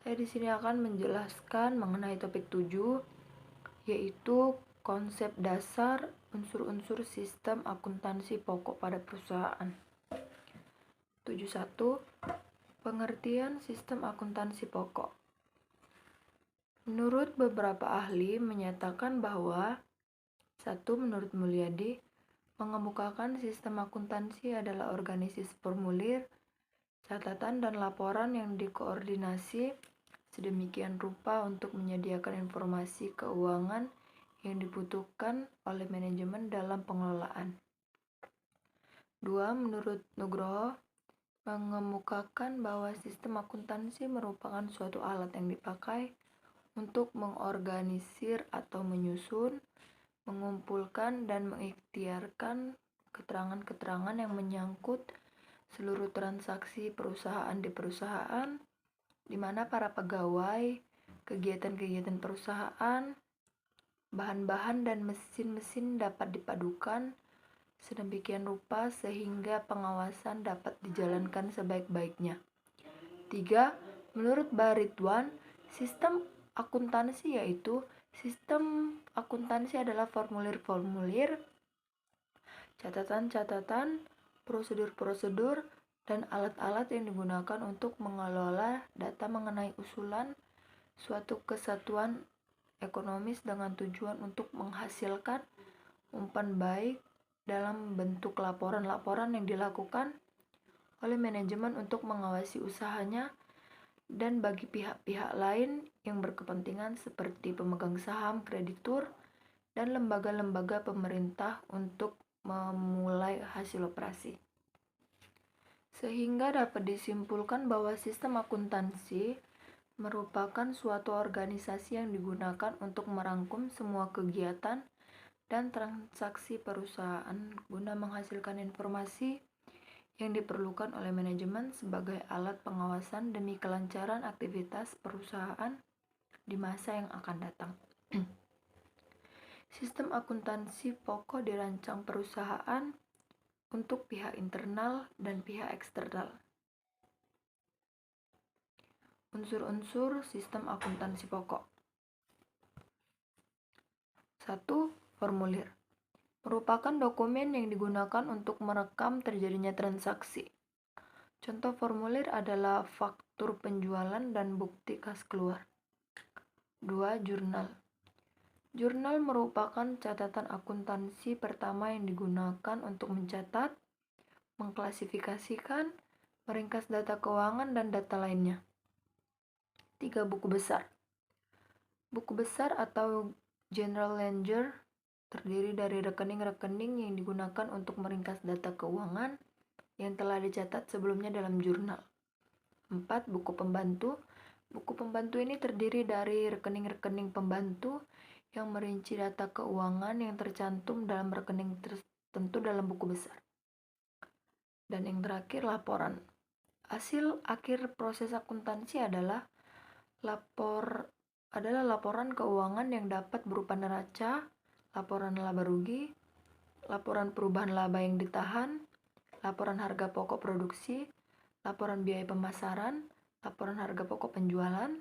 Saya di sini akan menjelaskan mengenai topik 7, yaitu konsep dasar unsur-unsur sistem akuntansi pokok pada perusahaan. 7.1 Pengertian sistem akuntansi pokok. Menurut beberapa ahli menyatakan bahwa 1. Menurut Mulyadi, mengemukakan sistem akuntansi adalah organisasi formulir, catatan dan laporan yang dikoordinasi sedemikian rupa untuk menyediakan informasi keuangan yang dibutuhkan oleh manajemen dalam pengelolaan. 2. Menurut Nugroho, mengemukakan bahwa sistem akuntansi merupakan suatu alat yang dipakai untuk mengorganisir atau menyusun, mengumpulkan, dan mengikhtiarkan keterangan-keterangan yang menyangkut seluruh transaksi perusahaan di perusahaan, di mana para pegawai, kegiatan-kegiatan perusahaan, bahan-bahan dan mesin-mesin dapat dipadukan sedemikian rupa sehingga pengawasan dapat dijalankan sebaik-baiknya. 3. Menurut Baritwan, sistem akuntansi yaitu sistem akuntansi adalah formulir-formulir, catatan-catatan, prosedur-prosedur, dan alat-alat yang digunakan untuk mengelola data mengenai usulan suatu kesatuan ekonomis dengan tujuan untuk menghasilkan umpan baik dalam bentuk laporan-laporan yang dilakukan oleh manajemen untuk mengawasi usahanya dan bagi pihak-pihak lain yang berkepentingan seperti pemegang saham, kreditur, dan lembaga-lembaga pemerintah untuk memulai hasil operasi. Sehingga dapat disimpulkan bahwa sistem akuntansi merupakan suatu organisasi yang digunakan untuk merangkum semua kegiatan dan transaksi perusahaan guna menghasilkan informasi yang diperlukan oleh manajemen sebagai alat pengawasan demi kelancaran aktivitas perusahaan di masa yang akan datang. Sistem akuntansi pokok dirancang perusahaan untuk pihak internal dan pihak eksternal. Unsur-unsur sistem akuntansi pokok. 1. Formulir. Merupakan dokumen yang digunakan untuk merekam terjadinya transaksi. Contoh formulir adalah faktur penjualan dan bukti kas keluar. 2. Jurnal. Jurnal merupakan catatan akuntansi pertama yang digunakan untuk mencatat, mengklasifikasikan, meringkas data keuangan dan data lainnya. 3. Buku besar. Buku besar atau general ledger terdiri dari rekening-rekening yang digunakan untuk meringkas data keuangan yang telah dicatat sebelumnya dalam jurnal. 4. Buku pembantu. Buku pembantu ini terdiri dari rekening-rekening pembantu yang merinci data keuangan yang tercantum dalam rekening tertentu dalam buku besar. Dan yang terakhir, laporan. Hasil akhir proses akuntansi adalah laporan keuangan yang dapat berupa neraca, laporan laba rugi, laporan perubahan laba yang ditahan, laporan harga pokok produksi, laporan biaya pemasaran, laporan harga pokok penjualan,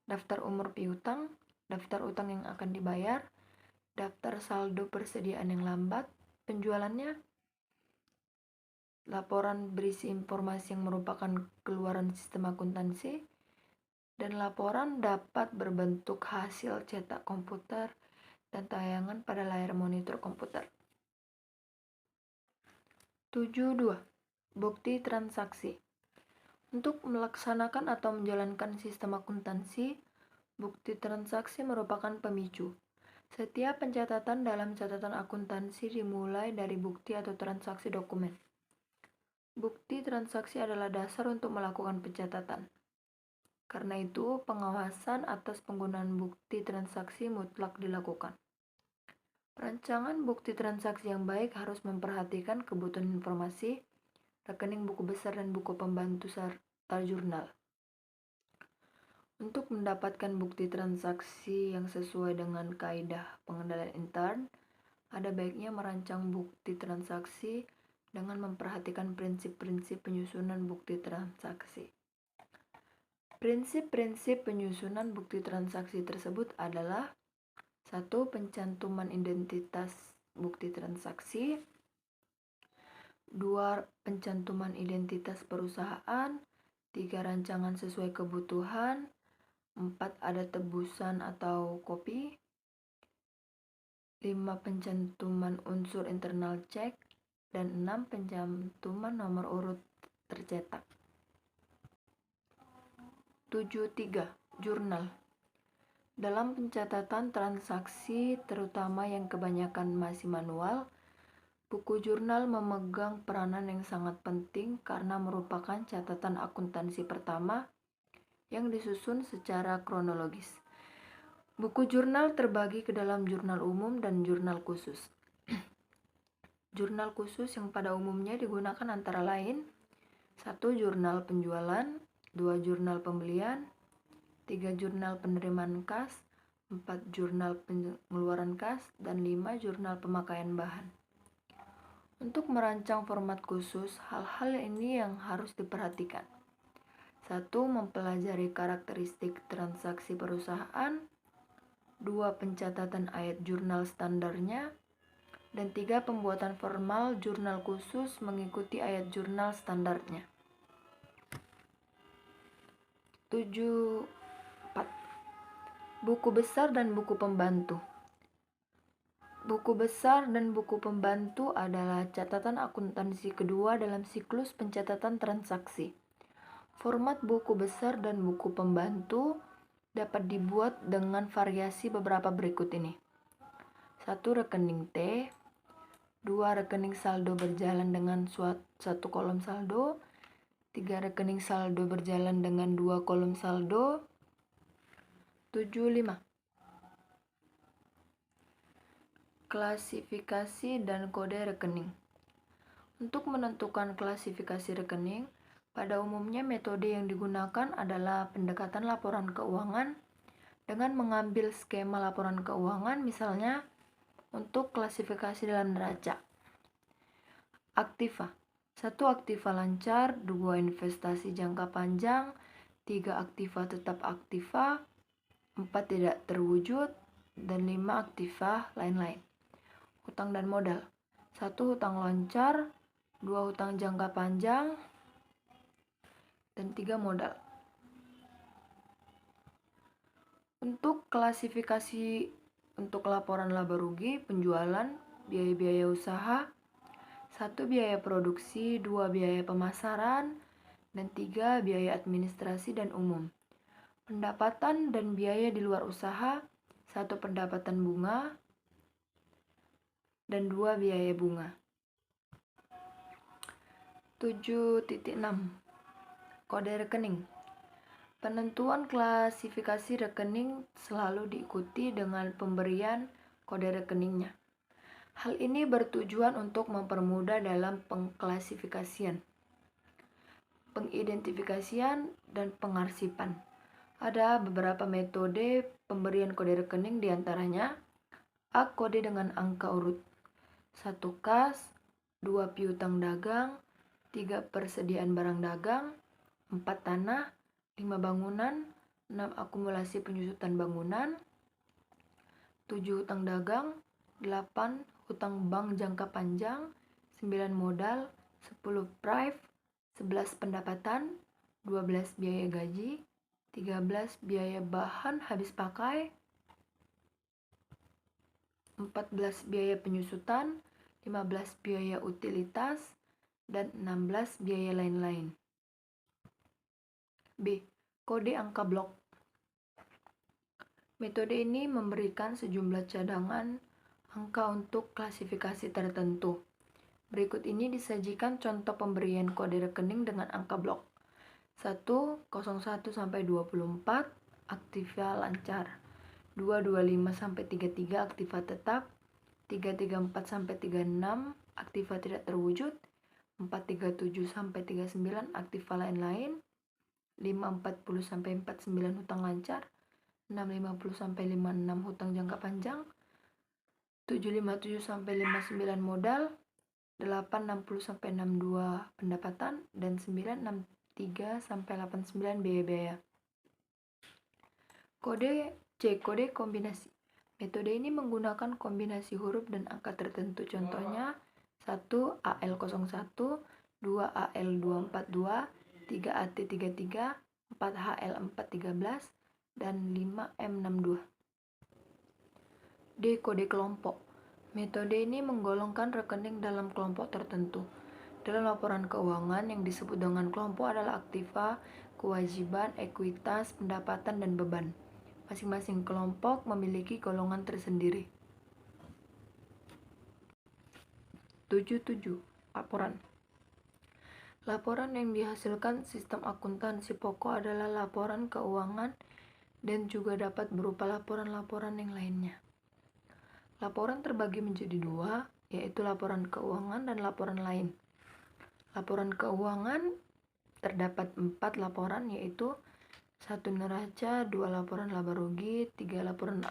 daftar umur piutang, daftar utang yang akan dibayar, daftar saldo persediaan yang lambat penjualannya, laporan berisi informasi yang merupakan keluaran sistem akuntansi, dan laporan dapat berbentuk hasil cetak komputer dan tayangan pada layar monitor komputer. 7.2. Bukti transaksi. Untuk melaksanakan atau menjalankan sistem akuntansi, bukti transaksi merupakan pemicu. Setiap pencatatan dalam catatan akuntansi dimulai dari bukti atau transaksi dokumen. Bukti transaksi adalah dasar untuk melakukan pencatatan. Karena itu, pengawasan atas penggunaan bukti transaksi mutlak dilakukan. Perancangan bukti transaksi yang baik harus memperhatikan kebutuhan informasi, rekening buku besar dan buku pembantu serta jurnal. Untuk mendapatkan bukti transaksi yang sesuai dengan kaidah pengendalian intern, ada baiknya merancang bukti transaksi dengan memperhatikan prinsip-prinsip penyusunan bukti transaksi. Prinsip-prinsip penyusunan bukti transaksi tersebut adalah: 1. Pencantuman identitas bukti transaksi. 2. Pencantuman identitas perusahaan. 3. Rancangan sesuai kebutuhan. 4. Ada tebusan atau kopi. 5. Pencantuman unsur internal cek. Dan 6. Pencantuman nomor urut tercetak. 7.3. Jurnal. Dalam pencatatan transaksi, terutama yang kebanyakan masih manual, buku jurnal memegang peranan yang sangat penting karena merupakan catatan akuntansi pertama yang disusun secara kronologis. Buku jurnal terbagi ke dalam jurnal umum dan jurnal khusus. Jurnal khusus yang pada umumnya digunakan antara lain: 1. Jurnal penjualan. 2. Jurnal pembelian. 3. Jurnal penerimaan kas. 4. Jurnal pengeluaran kas. Dan 5. Jurnal pemakaian bahan. Untuk merancang format khusus, hal-hal ini yang harus diperhatikan. 1. Mempelajari karakteristik transaksi perusahaan. 2. Pencatatan ayat jurnal standarnya. Dan 3. Pembuatan formal jurnal khusus mengikuti ayat jurnal standarnya. 7.4. Buku besar dan buku pembantu. Buku besar dan buku pembantu adalah catatan akuntansi kedua dalam siklus pencatatan transaksi. Format buku besar dan buku pembantu dapat dibuat dengan variasi beberapa berikut ini: 1. Rekening T. 2. Rekening saldo berjalan dengan satu kolom saldo. 3. Rekening saldo berjalan dengan 2 kolom saldo. 7.5. Klasifikasi dan kode rekening. Untuk menentukan klasifikasi rekening, pada umumnya metode yang digunakan adalah pendekatan laporan keuangan dengan mengambil skema laporan keuangan, misalnya untuk klasifikasi dalam neraca. Aktiva. 1. Aktiva lancar. 2. Investasi jangka panjang. 3. Aktiva tetap aktiva. 4. Tidak terwujud. Dan 5. Aktiva lain-lain. Hutang dan modal. 1. Hutang lancar. 2. Hutang jangka panjang. Dan 3. Modal. Untuk klasifikasi untuk laporan laba rugi, penjualan, biaya-biaya usaha. 1. Biaya produksi. 2. Biaya pemasaran. Dan 3. Biaya administrasi dan umum. Pendapatan dan biaya di luar usaha. 1. Pendapatan bunga. Dan 2. Biaya bunga. 7.6. Kode rekening. Penentuan klasifikasi rekening selalu diikuti dengan pemberian kode rekeningnya. Hal ini bertujuan untuk mempermudah dalam pengklasifikasian, pengidentifikasian, dan pengarsipan. Ada beberapa metode pemberian kode rekening, diantaranya: A. Kode dengan angka urut. 1. Kas. 2. Piutang dagang. 3. Persediaan barang dagang. 4. Tanah. 5. Bangunan. 6. Akumulasi penyusutan bangunan. 7. Hutang dagang. 8. Hutang bank jangka panjang. 9. Modal. 10. Prive. 11. Pendapatan. 12. Biaya gaji. 13. Biaya bahan habis pakai. 14. Biaya penyusutan. 15. Biaya utilitas. Dan 16. Biaya lain-lain. B. Kode angka blok. Metode ini memberikan sejumlah cadangan angka untuk klasifikasi tertentu. Berikut ini disajikan contoh pemberian kode rekening dengan angka blok. 1. 01 sampai 24 aktiva lancar. 2. 25 sampai 33 aktiva tetap. 3. 34 sampai 36 aktiva tidak terwujud. 4. 37 sampai 39 aktiva lain-lain. 5. 40 sampai 49 hutang lancar. 6. 50 sampai 56 hutang jangka panjang. 7. 57 sampai 59 modal. 8. 60 sampai 62 pendapatan. Dan 9. 63 sampai 89 biaya-biaya. Kode kombinasi. Metode ini menggunakan kombinasi huruf dan angka tertentu. Contohnya 1 AL01, 2 AL242, 3 AT33, 4 HL413, dan 5 M62. D. Kode kelompok. Metode ini menggolongkan rekening dalam kelompok tertentu. Dalam laporan keuangan yang disebut dengan kelompok adalah aktiva, kewajiban, ekuitas, pendapatan, dan beban. Masing-masing kelompok memiliki golongan tersendiri. 77. Laporan. Laporan yang dihasilkan sistem akuntansi pokok adalah laporan keuangan dan juga dapat berupa laporan-laporan yang lainnya. Laporan terbagi menjadi dua, yaitu laporan keuangan dan laporan lain. Laporan keuangan terdapat 4 laporan, yaitu 1 neraca, 2 laporan laba rugi, 3 laporan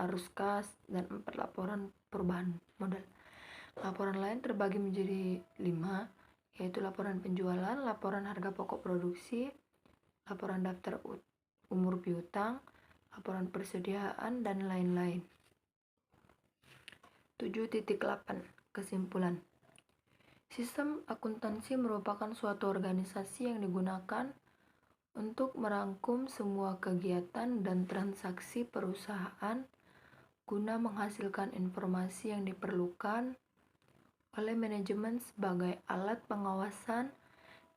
arus kas, dan 4 laporan perubahan modal. Laporan lain terbagi menjadi 5, yaitu laporan penjualan, laporan harga pokok produksi, laporan daftar umur piutang, laporan persediaan, dan lain-lain. 7.8 Kesimpulan. Sistem akuntansi merupakan suatu organisasi yang digunakan untuk merangkum semua kegiatan dan transaksi perusahaan guna menghasilkan informasi yang diperlukan oleh manajemen sebagai alat pengawasan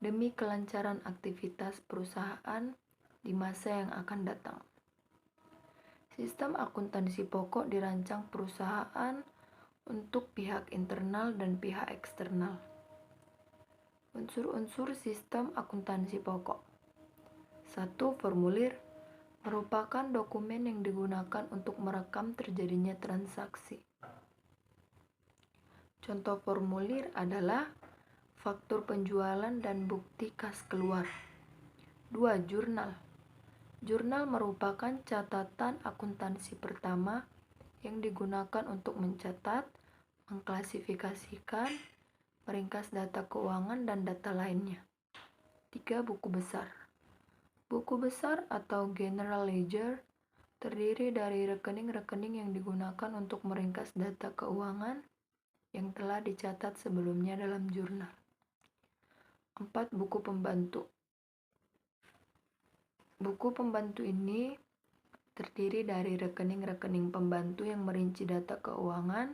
demi kelancaran aktivitas perusahaan di masa yang akan datang. Sistem akuntansi pokok dirancang perusahaan untuk pihak internal dan pihak eksternal. Unsur-unsur sistem akuntansi pokok. 1. Formulir merupakan dokumen yang digunakan untuk merekam terjadinya transaksi. Contoh formulir adalah faktur penjualan dan bukti kas keluar. 2. Jurnal. Jurnal merupakan catatan akuntansi pertama yang digunakan untuk mencatat, mengklasifikasikan, meringkas data keuangan dan data lainnya. 3. Buku besar. Buku besar atau general ledger terdiri dari rekening-rekening yang digunakan untuk meringkas data keuangan yang telah dicatat sebelumnya dalam jurnal. 4. Buku pembantu. Buku pembantu ini terdiri dari rekening-rekening pembantu yang merinci data keuangan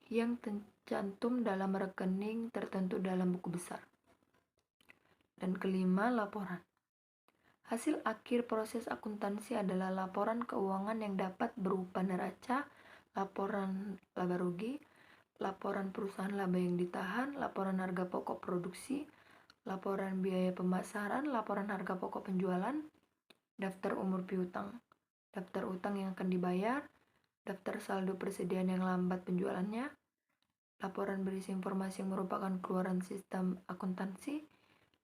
yang tercantum dalam rekening tertentu dalam buku besar. Dan kelima, laporan. Hasil akhir proses akuntansi adalah laporan keuangan yang dapat berupa neraca, laporan laba rugi, laporan perusahaan laba yang ditahan, laporan harga pokok produksi, laporan biaya pemasaran, laporan harga pokok penjualan, daftar umur piutang, daftar utang yang akan dibayar, daftar saldo persediaan yang lambat penjualannya, laporan berisi informasi yang merupakan keluaran sistem akuntansi,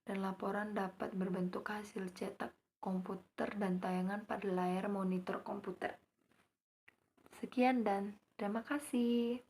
dan laporan dapat berbentuk hasil cetak komputer dan tayangan pada layar monitor komputer. Sekian dan terima kasih.